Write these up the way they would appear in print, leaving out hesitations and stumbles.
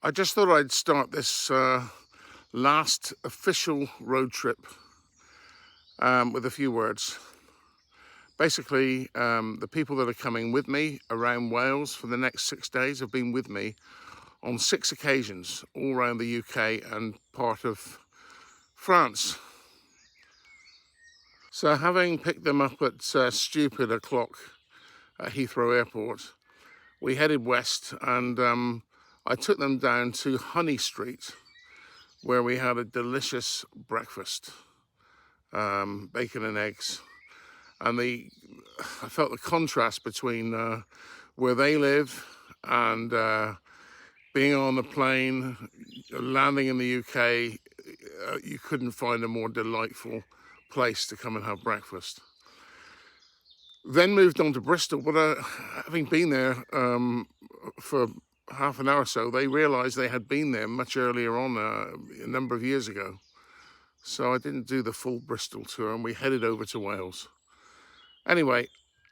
I just thought I'd start this last official road trip with a few words. Basically, the people that are coming with me around Wales for the next 6 days have been with me on 6 occasions all around the UK and part of France. So having picked them up at stupid o'clock at Heathrow Airport, we headed west and I took them down to Honey Street, where we had a delicious breakfast, bacon and eggs. And I felt the contrast between where they live and being on the plane, landing in the UK. You couldn't find a more delightful place to come and have breakfast. Then moved on to Bristol, but having been there for half an hour or so, they realised they had been there much earlier on, a number of years ago. So I didn't do the full Bristol tour and we headed over to Wales. Anyway,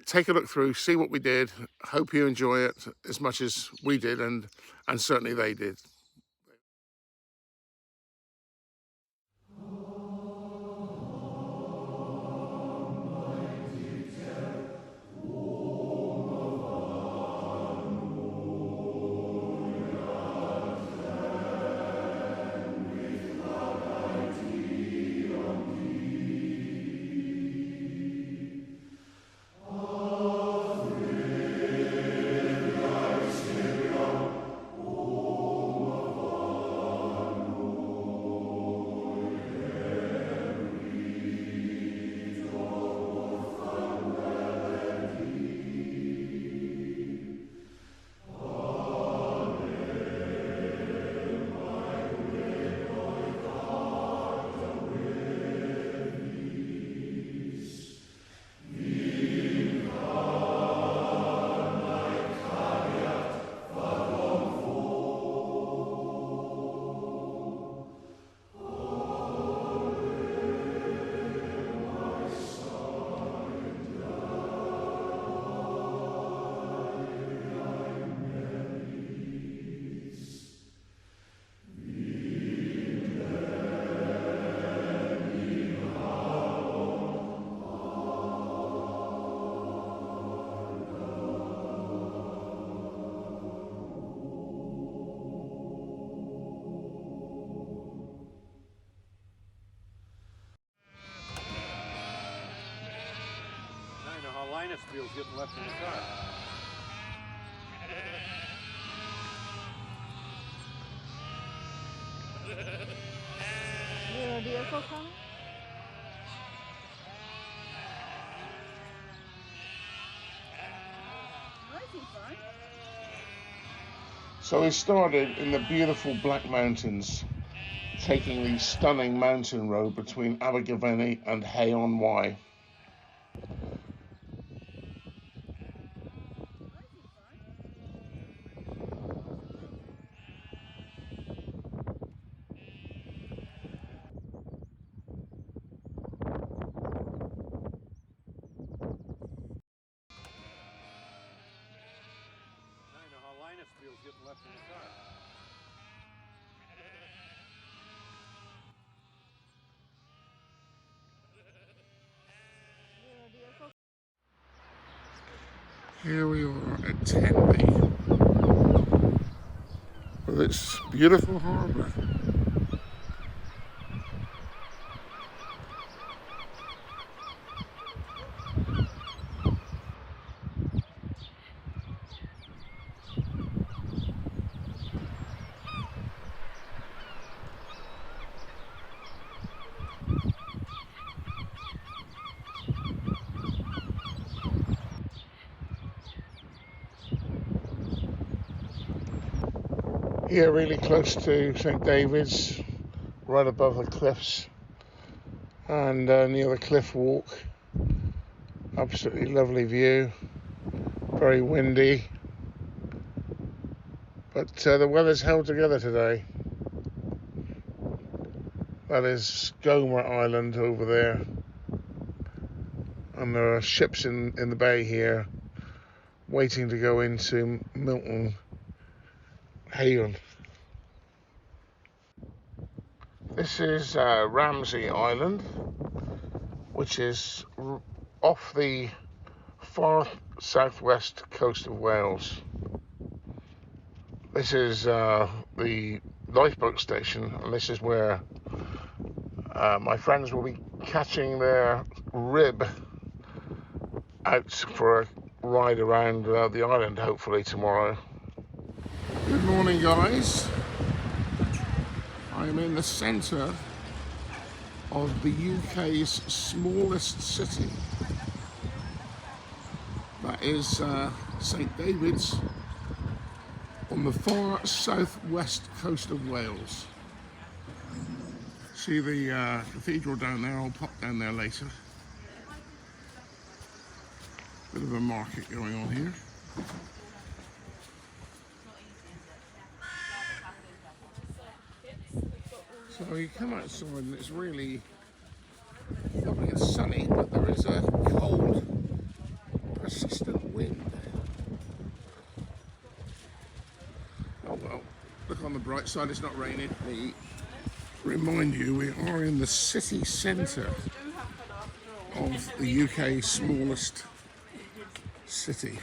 take a look through, see what we did. Hope you enjoy it as much as we did and certainly they did. Linus feels getting left in the car. Is there a vehicle coming? So we started in the beautiful Black Mountains, taking the stunning mountain road between Abergavenny and Hay-on-Wye. Linus feels getting left in the car. Here we are at Tenby, with its beautiful harbour. Here, really close to St David's, right above the cliffs, and near the cliff walk. Absolutely lovely view, very windy, but the weather's held together today. That is Gomer Island over there, and there are ships in the bay here waiting to go into Milton Haven. This is Ramsey Island, which is off the far southwest coast of Wales. This is the lifeboat station, and this is where my friends will be catching their rib out for a ride around the island, hopefully tomorrow. Good morning, guys. I'm in the centre of the UK's smallest city. That is St David's on the far southwest coast of Wales. See the cathedral down there? I'll pop down there later. Bit of a market going on here. So you come outside and it's really lovely and sunny, but there is a cold, persistent wind. Oh well, look on the bright side, it's not raining. Me remind you, we are in the city centre of the UK's smallest city.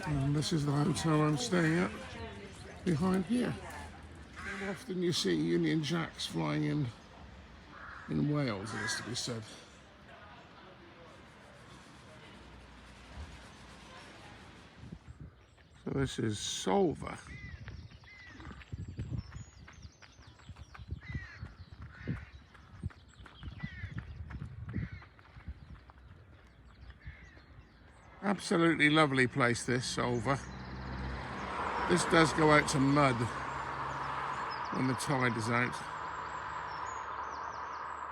And this is the hotel I'm staying at behind here. Often you see Union Jacks flying in Wales, it is to be said. So this is Solva. Absolutely lovely place, this Solva. This does go out to mud when the tide is out,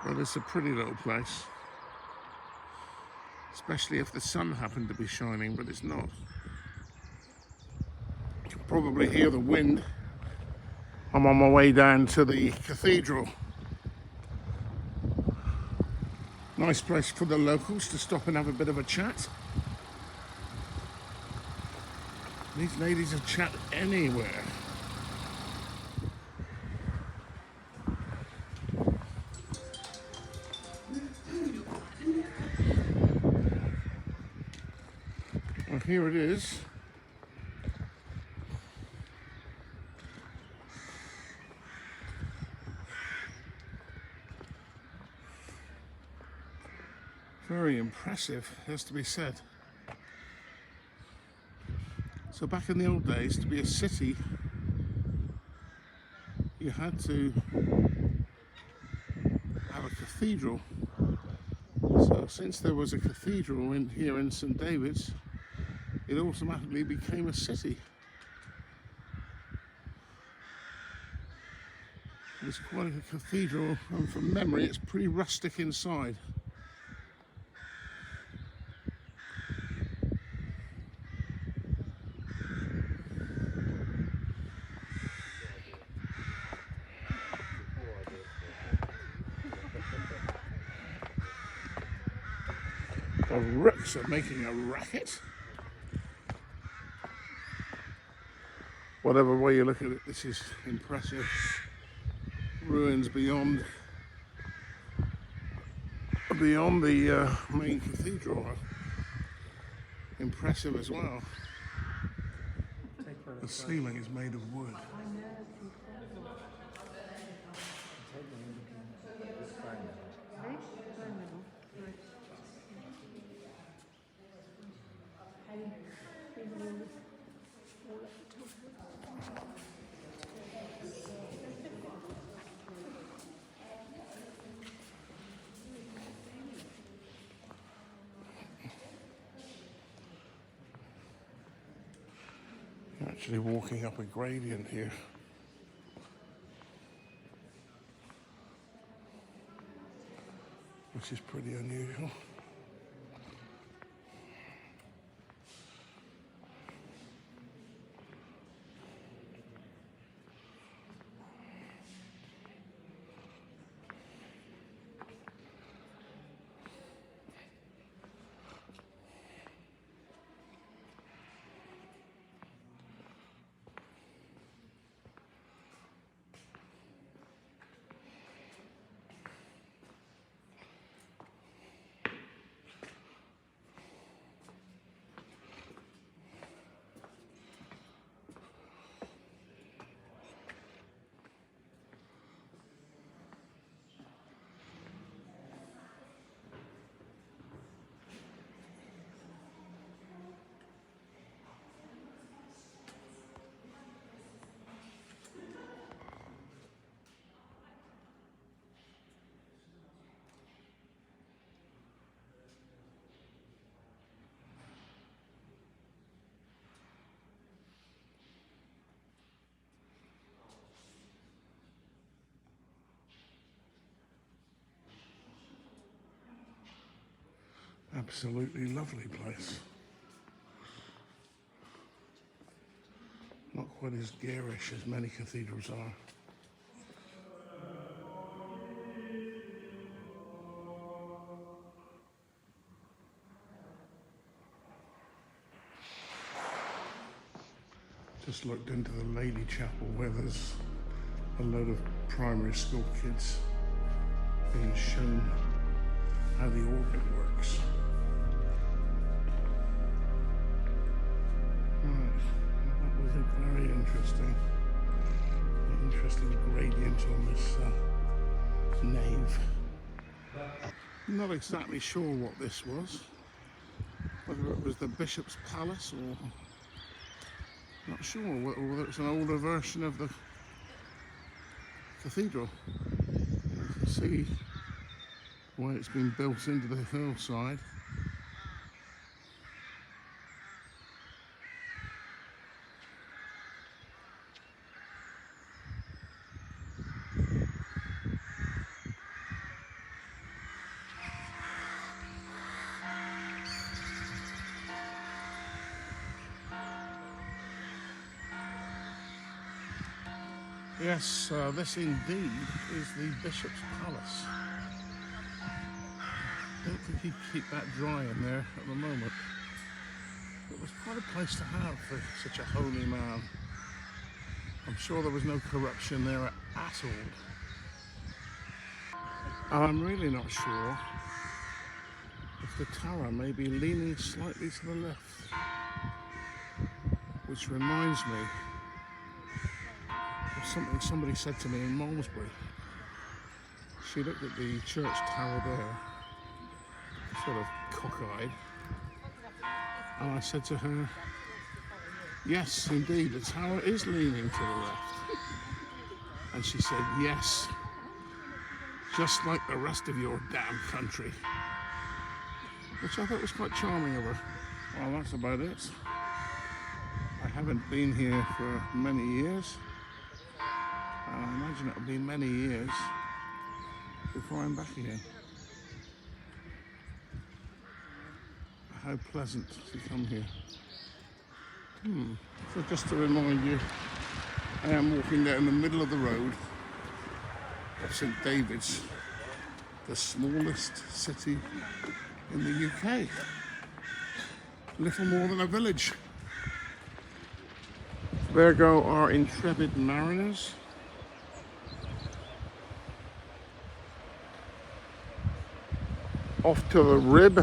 but it's a pretty little place, especially if the sun happened to be shining, but it's not. You can probably hear the wind. I'm on my way down to the cathedral. Nice place for the locals to stop and have a bit of a chat. These ladies will chat anywhere. Well, here it is. Very impressive, has to be said. So back in the old days, to be a city, you had to have a cathedral. So since there was a cathedral here in St David's, it automatically became a city. It's quite a cathedral, and from memory it's pretty rustic inside. The rooks are making a racket. Whatever way you look at it, this is impressive. Ruins beyond the main cathedral are impressive as well. The ceiling is made of wood. Actually walking up a gradient here. Which is pretty unusual. Absolutely lovely place. Not quite as garish as many cathedrals are. Just looked into the Lady Chapel where there's a load of primary school kids being shown how the organ works. Right, that was very interesting. An interesting gradient on this nave. Not exactly sure what this was, whether it was the Bishop's Palace or not sure, whether it's an older version of the cathedral. You can see why it's been built into the hillside. Yes, this indeed is the Bishop's Palace. Don't think he'd keep that dry in there at the moment. It was quite a place to have for such a holy man. I'm sure there was no corruption there at all. And I'm really not sure if the tower may be leaning slightly to the left. Which reminds me of something somebody said to me in Malmesbury. She looked at the church tower there, sort of cockeyed, and I said to her, yes, indeed, the tower is leaning to the left. And she said, yes, just like the rest of your damn country. Which I thought was quite charming of her. Well, that's about it. I haven't been here for many years. And I imagine it'll be many years before I'm back again. How pleasant to come here. So just to remind you, I am walking down the middle of the road of St David's, the smallest city in the UK. Little more than a village. There go our intrepid mariners. Off to the Rib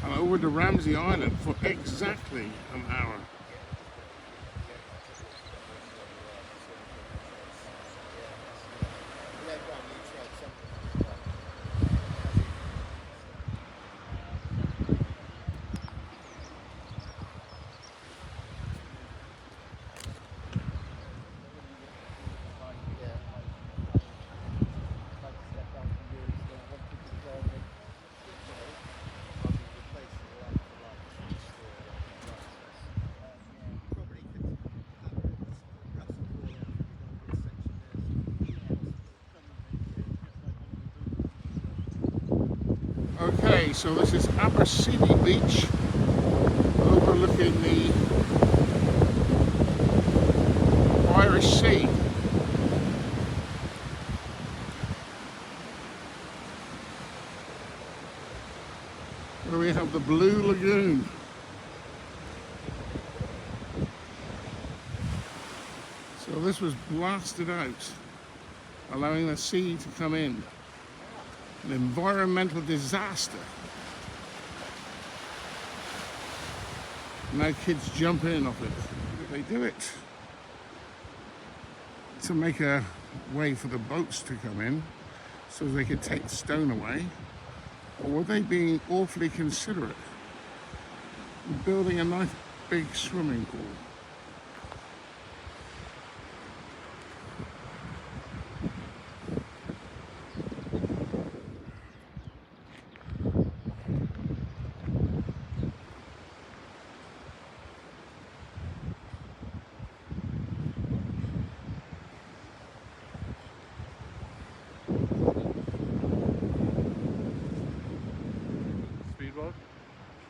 and over to Ramsey Island for exactly an hour. Okay, so this is Abercrombie Beach, overlooking the Irish Sea. Where we have the Blue Lagoon. So this was blasted out, allowing the sea to come in. An environmental disaster. Now kids jump in off it. They do it to make a way for the boats to come in so they could take the stone away, or were they being awfully considerate and building a nice big swimming pool?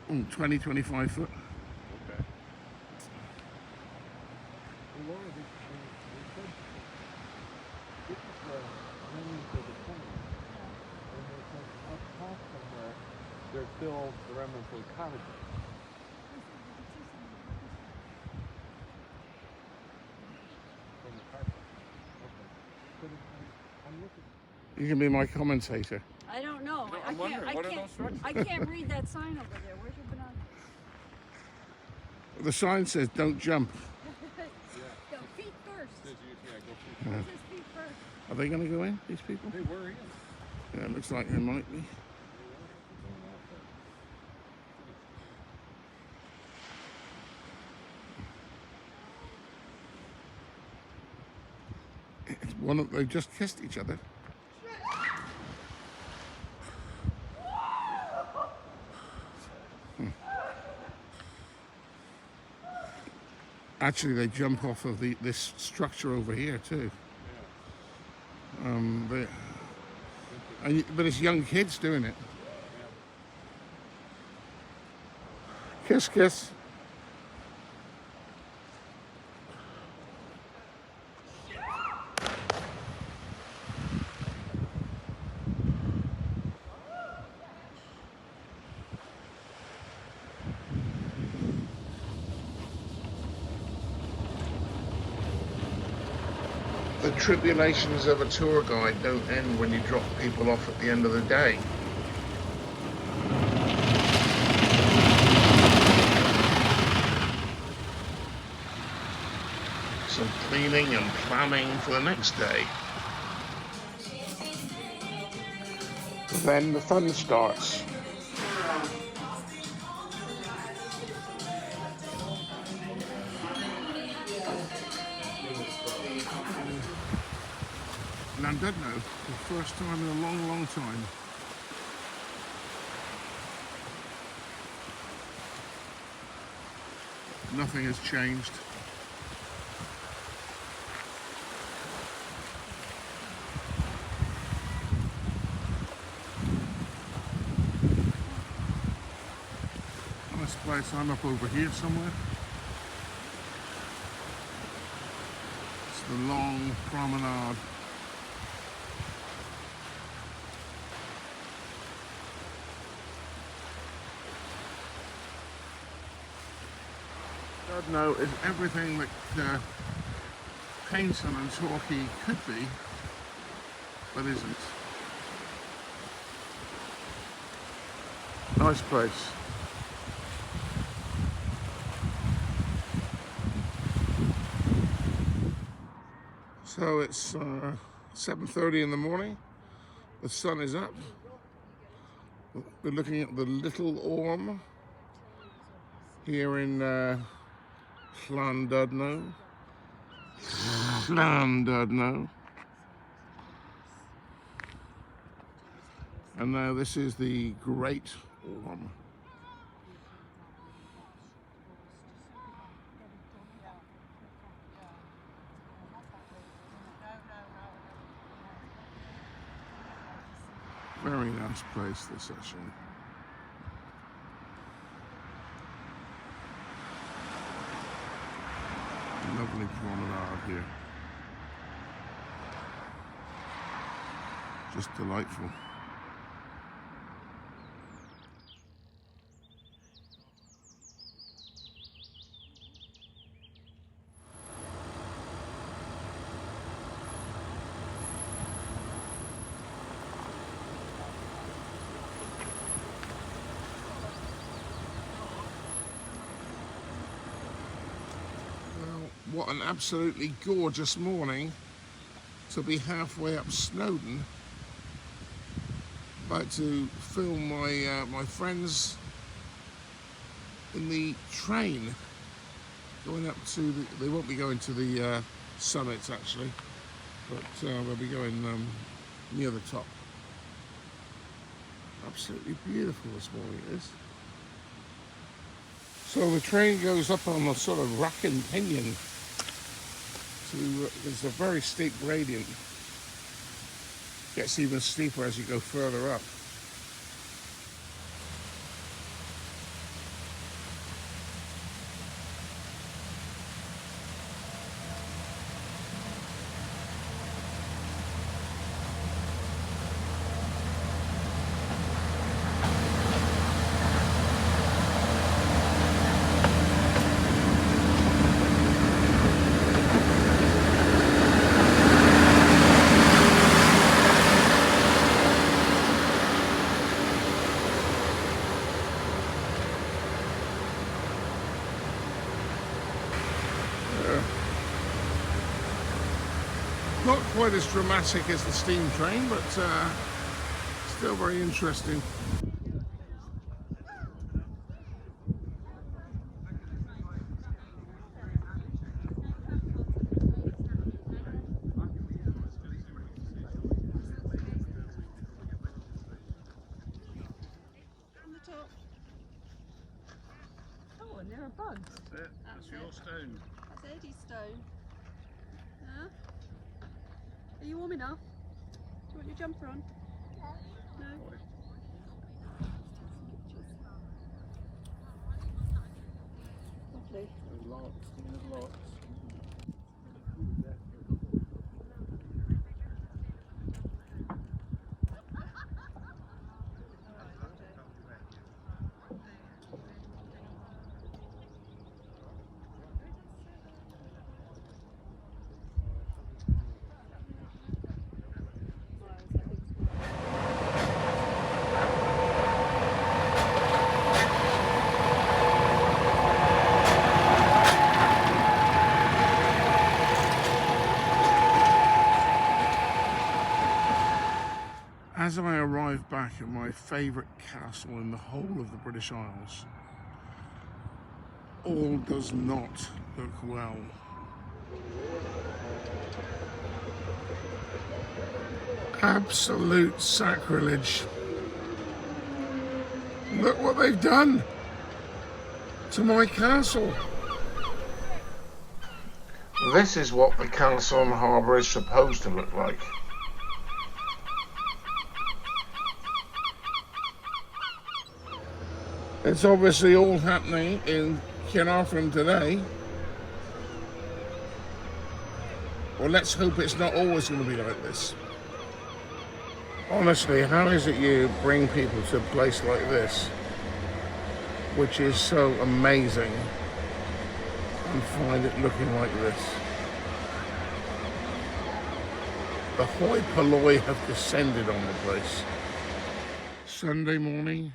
20, 25 foot. Okay. Laura, they said this is the remnants of the tunnel. And they said up top somewhere, there's still the remnants of the cottages. From the car park. Okay. But I'm looking. You can be my commentator. I don't know. No, I'm wondering, what are those structures? I can't read that sign over there. Where's your banana? The sign says don't jump. Go feet first. Says you, yeah, go feet It says feet first. Are they going to go in, these people? Hey, where are you? Yeah, it looks like they might be. It's one of, they just kissed each other. Actually, they jump off of this structure over here too. But it's young kids doing it. Kiss, kiss. The tribulations of a tour guide don't end when you drop people off at the end of the day. Some cleaning and planning for the next day. Then the fun starts. Llandudno, the first time in a long, long time. Nothing has changed. Nice place. I'm up over here somewhere. It's the long promenade. Llandudno is everything that Paignton and Torquay could be, but isn't. Nice place. So it's 7:30 in the morning. The sun is up. We're looking at the Little Orme here in Llandudno. Llandudno. And now this is the Great Orme. Very nice place, this actually. Lovely promenade here. Just delightful. What an absolutely gorgeous morning to be halfway up Snowdon. About to film my friends in the train going up to they won't be going to the summits actually, but they'll be going near the top. Absolutely beautiful this morning it is. So the train goes up on a sort of rack and pinion. There's a very steep gradient. Gets even steeper as you go further up. quite as dramatic as the steam train, but still very interesting. Oh, and there are bugs. That's it. That's your stone. That's Eddie's stone. Huh? Are you warm enough? Do you want your jumper on? No? Lovely. There's lots. There's lots. As I arrive back at my favourite castle in the whole of the British Isles, all does not look well. Absolute sacrilege. Look what they've done to my castle. This is what the castle and harbour is supposed to look like. It's obviously all happening in Caernarfon today. Well, let's hope it's not always going to be like this. Honestly, how is it you bring people to a place like this, which is so amazing, and find it looking like this? The hoi polloi have descended on the place. Sunday morning,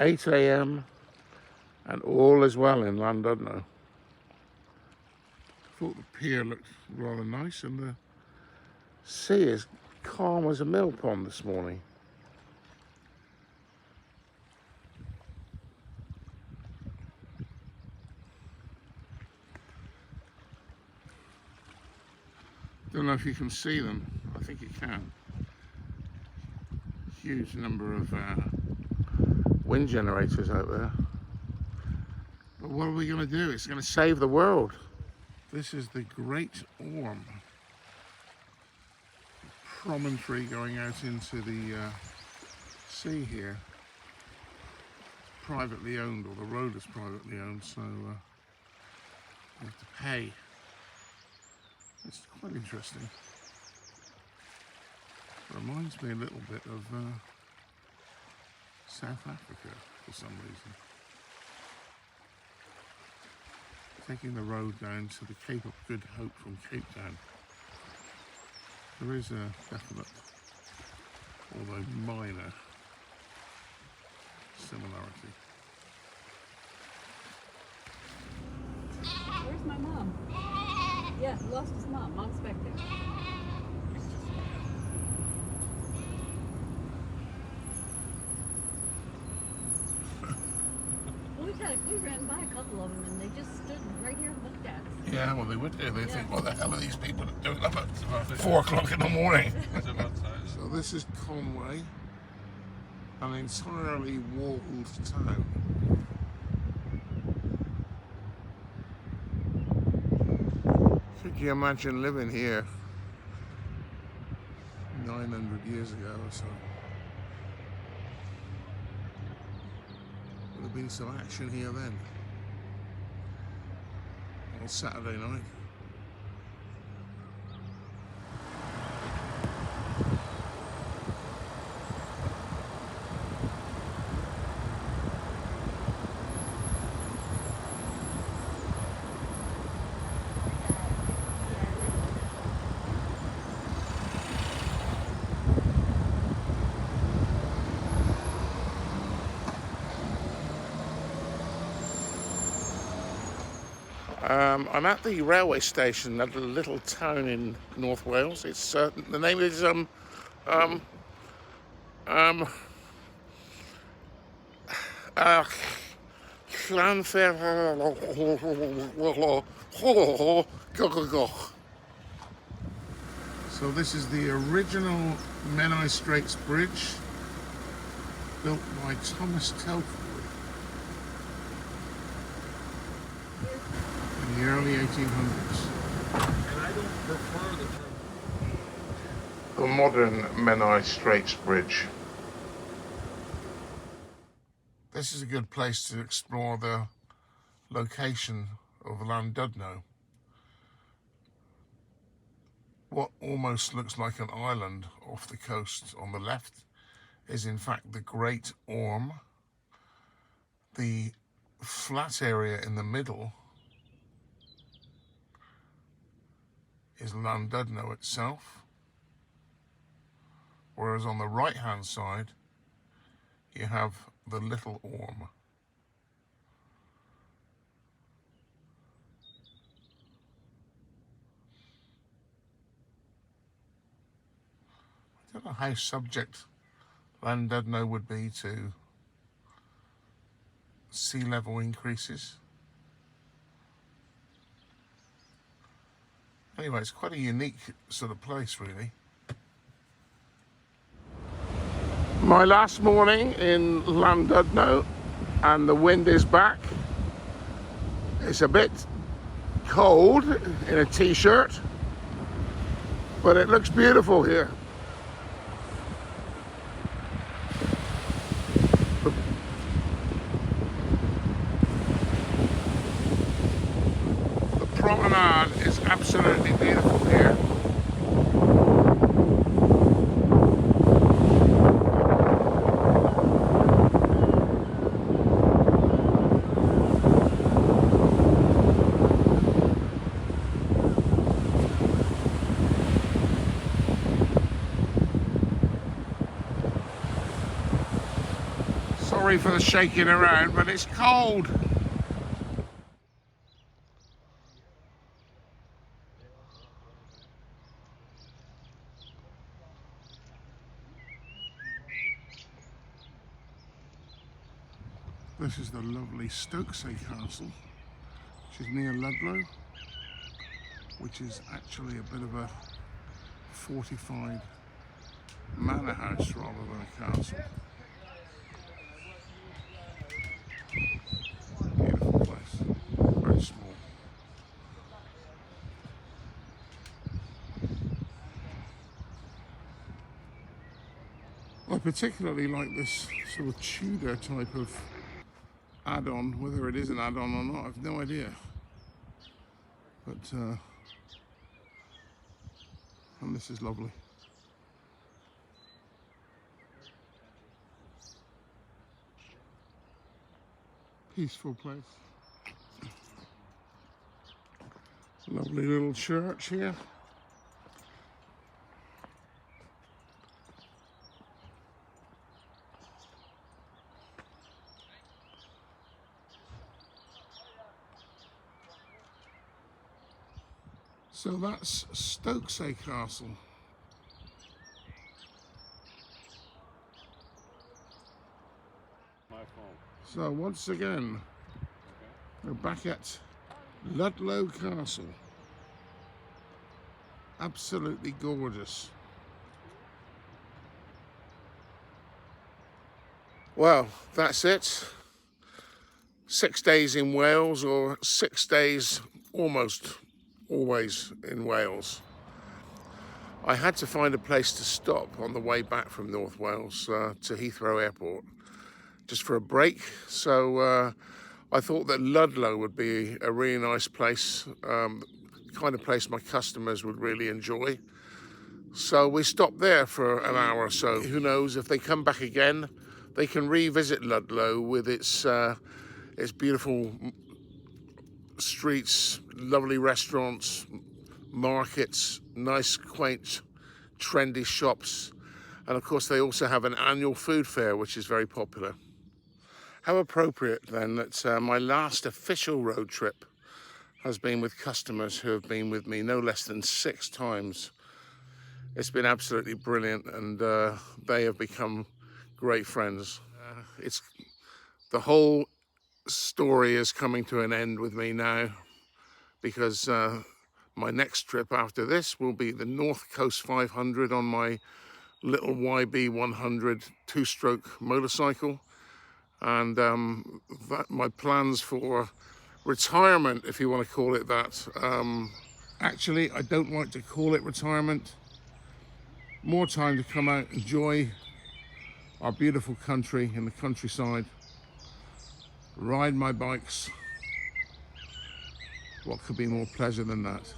8 a.m. and all is well in Llandudno. Thought the pier looked rather nice and the sea is calm as a mill pond this morning. Don't know if you can see them. I think you can. Huge number of wind generators out there. But what are we going to do? It's going to save the world. This is the Great Orme promontory going out into the sea here. Privately owned, or the road is privately owned, so you have to pay. It's quite interesting. It reminds me a little bit of South Africa for some reason. Taking the road down to the Cape of Good Hope from Cape Town. There is a definite, although minor, similarity. Where's my mom? Yeah, lost his mom. Mom's back there. We ran by a couple of them and they just stood right here and looked at us. Yeah, well they would do. They think, what the hell are these people doing up at 4 o'clock in the morning? So this is Conwy, an entirely walled town. Could you imagine living here 900 years ago or so? Would have been some action here then. On Saturday night. I'm at the railway station at a little town in North Wales. It's the name is So this is the original Menai Straits Bridge, built by Thomas Telford in the early 1800s. And I don't prefer the term. The modern Menai Straits Bridge. This is a good place to explore the location of Llandudno. What almost looks like an island off the coast on the left is in fact the Great Orme. The flat area in the middle is Llandudno itself, whereas on the right hand side you have the Little Orme. I don't know how subject Llandudno would be to sea level increases. Anyway, it's quite a unique sort of place, really. My last morning in Llandudno, and the wind is back. It's a bit cold in a t-shirt, but it looks beautiful here. The promenade is absolutely beautiful here. Sorry for the shaking around, but it's cold. This is the lovely Stokesay Castle, which is near Ludlow, which is actually a bit of a fortified manor house rather than a castle. Beautiful place, very small. I particularly like this sort of Tudor type of add-on. Whether it is an add-on or not, I've no idea. But and this is lovely. Peaceful place. Lovely little church here. So that's Stokesay Castle. My phone. So once again, we're back at Ludlow Castle. Absolutely gorgeous. Well, that's it. 6 days in Wales, or 6 days almost always in Wales. I had to find a place to stop on the way back from North Wales to Heathrow Airport, just for a break. So I thought that Ludlow would be a really nice place, the kind of place my customers would really enjoy. So we stopped there for an hour or so. Who knows, if they come back again, they can revisit Ludlow with its beautiful streets, lovely restaurants, markets, nice, quaint, trendy shops. And of course, they also have an annual food fair, which is very popular. How appropriate then that my last official road trip has been with customers who have been with me no less than 6 times. It's been absolutely brilliant, and they have become great friends. It's the whole story is coming to an end with me now, because my next trip after this will be the North Coast 500 on my little YB 100 two-stroke motorcycle, and my plans for retirement, if you want to call it that. Actually, I don't like to call it retirement. More time to come out, enjoy our beautiful country in the countryside, ride my bikes. What could be more pleasure than that?